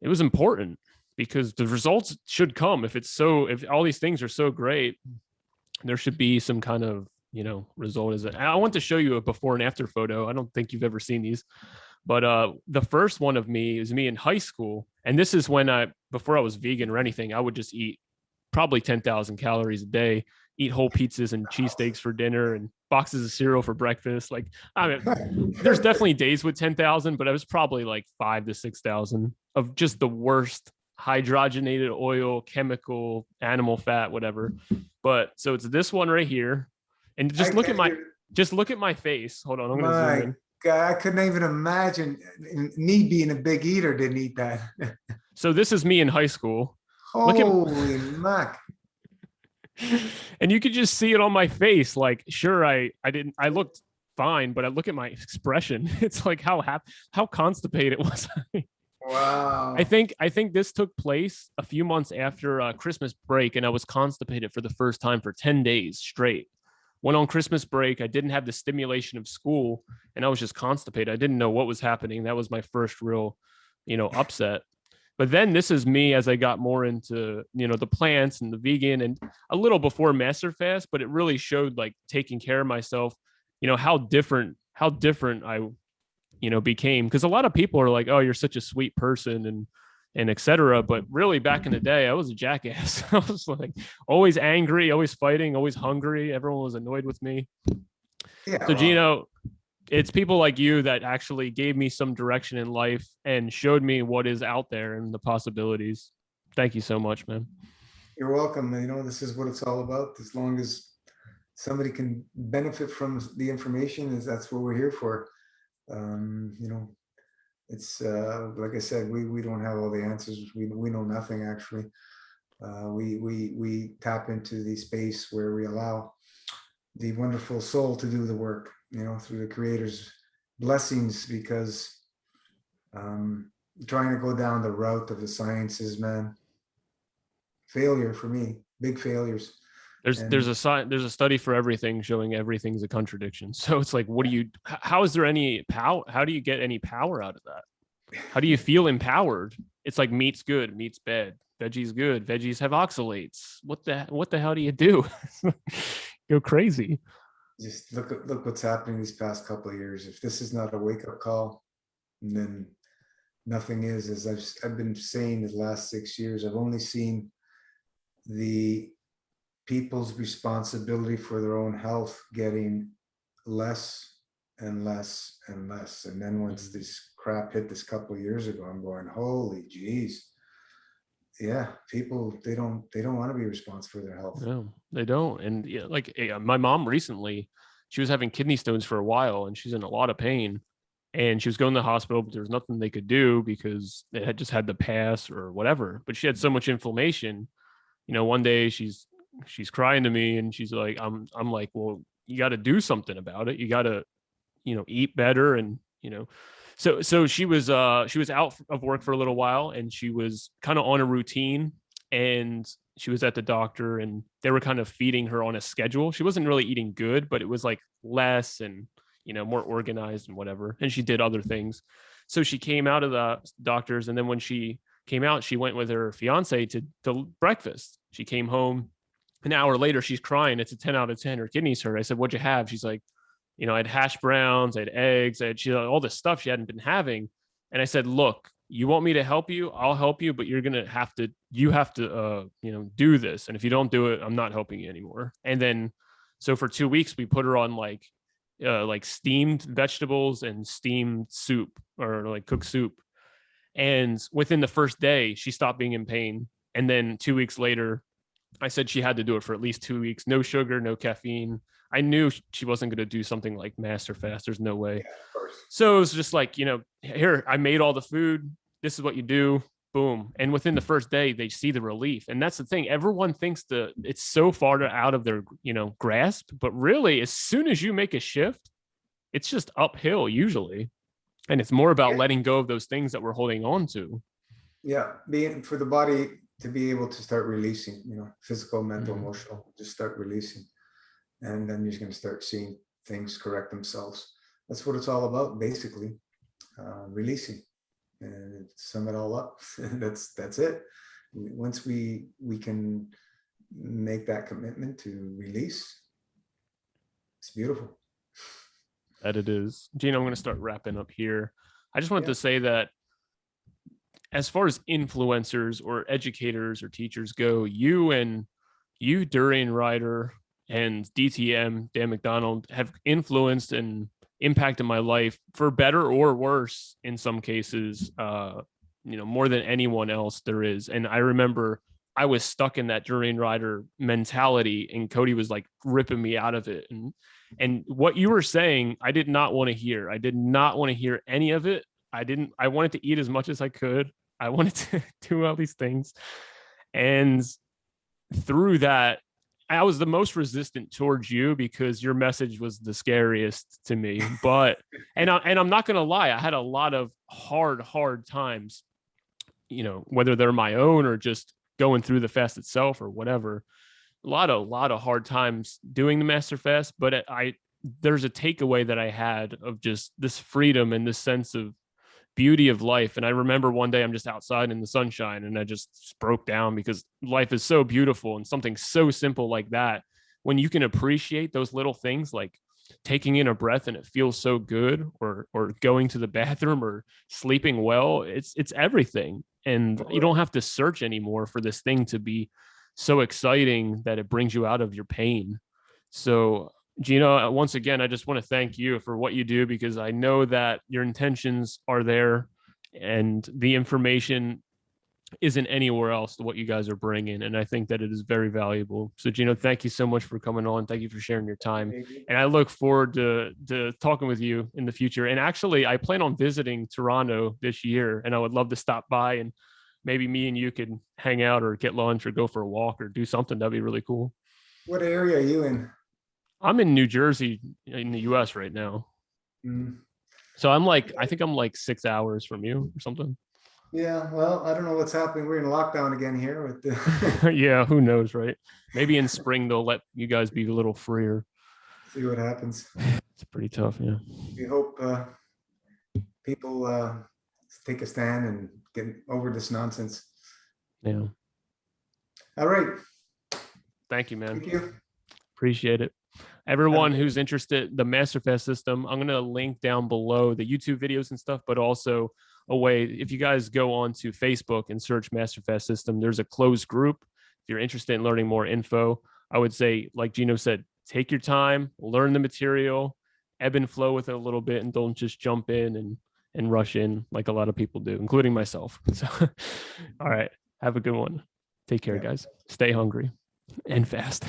it was important, because the results should come. If all these things are so great, there should be some kind of, result. I want to show you a before and after photo. I don't think you've ever seen these, but the first one of me is me in high school. And this is when before I was vegan or anything, I would just eat probably 10,000 calories a day, eat whole pizzas and cheesesteaks for dinner and boxes of cereal for breakfast. Like, I mean, there's definitely days with 10,000, but I was probably like 5 to 6,000 of just the worst hydrogenated oil, chemical, animal fat, whatever. But so it's this one right here. And just look at my face. Hold on, I'm going to zoom in. God, I couldn't even imagine me being a big eater didn't eat that. So this is me in high school. Holy mac. And you could just see it on my face. Like, sure, I looked fine, but I look at my expression. It's like how constipated was I? Wow. I think this took place a few months after Christmas break, and I was constipated for the first time for 10 days straight. Went on Christmas break. I didn't have the stimulation of school, and I was just constipated. I didn't know what was happening. That was my first real, upset. But then this is me as I got more into, the plants and the vegan, and a little before Master Fast, but it really showed, like, taking care of myself, how different I, became. Because a lot of people are like, oh, you're such a sweet person and etc. But really, back in the day, I was a jackass. I was like always angry, always fighting, always hungry. Everyone was annoyed with me. Yeah. So, Gino, it's people like you that actually gave me some direction in life and showed me what is out there and the possibilities. Thank you so much, man. You're welcome. This is what it's all about. As long as somebody can benefit from the information, that's what we're here for. It's like I said, we don't have all the answers. We know nothing, actually. We tap into the space where we allow the wonderful soul to do the work, through the Creator's blessings, because trying to go down the route of the sciences, man, failure for me, big failures. There's a study for everything showing everything's a contradiction. So it's like, how is there any power? How do you get any power out of that? How do you feel empowered? It's like meat's good, meat's bad, veggie's good, veggies have oxalates. What the hell do you do? Go crazy. Just look what's happening these past couple of years. If this is not a wake-up call, then nothing is. As I've been saying the last 6 years, I've only seen the people's responsibility for their own health getting less and less and less. And then once this crap hit this couple of years ago, I'm going, holy geez. Yeah, people, they don't want to be responsible for their health. No, they don't. And my mom recently, she was having kidney stones for a while and she's in a lot of pain, and she was going to the hospital, but there was nothing they could do because they had just had to pass or whatever. But she had so much inflammation. One day she's crying to me and she's like, I'm like, well, you got to do something about it. You got to, eat better. And, so she was out of work for a little while, and she was kind of on a routine, and she was at the doctor, and they were kind of feeding her on a schedule. She wasn't really eating good, but it was like less and, more organized and whatever. And she did other things. So she came out of the doctor's. And then when she came out, she went with her fiance to breakfast. She came home. An hour later, she's crying. It's a 10 out of 10. Her kidneys hurt. I said, what'd you have? She's like, I had hash browns, I had eggs, she had all this stuff she hadn't been having. And I said, look, you want me to help you? I'll help you, but you have to do this. And if you don't do it, I'm not helping you anymore. And then, so for 2 weeks, we put her on like steamed vegetables and steamed soup, or like cooked soup. And within the first day, she stopped being in pain. And then 2 weeks later, I said she had to do it for at least 2 weeks. No sugar, no caffeine. I knew she wasn't going to do something like master fast. There's no way. Yeah, of course. So it was just like, here, I made all the food. This is what you do. Boom. And within the first day, they see the relief. And that's the thing. Everyone thinks it's so far out of their, grasp. But really, as soon as you make a shift, it's just uphill usually. And it's more about letting go of those things that we're holding on to. Yeah. Being for the body to be able to start releasing, physical, mental, emotional, just start releasing. And then you're going to start seeing things correct themselves. That's what it's all about, basically, releasing. And sum it all up, that's it. Once we can make that commitment to release, it's beautiful. That it is. Gino, I'm going to start wrapping up here. I just wanted to say that as far as influencers or educators or teachers go, you, Durian Ryder, and DTM, Dan McDonald, have influenced and impacted my life for better or worse in some cases, more than anyone else there is. And I remember I was stuck in that Durian Ryder mentality, and Cody was like ripping me out of it. And what you were saying, I did not want to hear. I did not want to hear any of it. I wanted to eat as much as I could. I wanted to do all these things. And through that, I was the most resistant towards you because your message was the scariest to me. But, and I'm not going to lie, I had a lot of hard times, whether they're my own or just going through the fast itself or whatever. A lot of hard times doing the master fast, but there's a takeaway that I had of just this freedom and this sense of beauty of life. And I remember one day I'm just outside in the sunshine and I just broke down because life is so beautiful, and something so simple like that, when you can appreciate those little things, like taking in a breath and it feels so good, or going to the bathroom or sleeping well, it's everything. And you don't have to search anymore for this thing to be so exciting that it brings you out of your pain. So Gino, once again, I just want to thank you for what you do, because I know that your intentions are there and the information isn't anywhere else to what you guys are bringing. And I think that it is very valuable. So Gino, thank you so much for coming on. Thank you for sharing your time. And I look forward to talking with you in the future. And actually, I plan on visiting Toronto this year, and I would love to stop by, and maybe me and you could hang out or get lunch or go for a walk or do something. That'd be really cool. What area are you in? I'm in New Jersey in the US right now. So I think I'm like 6 hours from you or something. Yeah, well, I don't know what's happening. We're in lockdown again here with the yeah, who knows, right? Maybe in spring they'll let you guys be a little freer. See what happens. It's pretty tough, yeah. We hope people take a stand and get over this nonsense. Yeah. All right. Thank you, man. Thank you. Appreciate it. Everyone who's interested, the MasterFast system, I'm going to link down below the YouTube videos and stuff, but also a way, if you guys go on to Facebook and search MasterFast system, there's a closed group. If you're interested in learning more info, I would say, like Gino said, take your time, learn the material, ebb and flow with it a little bit, and don't just jump in and rush in like a lot of people do, including myself. So, all right. Have a good one. Take care, guys. Stay hungry and fast.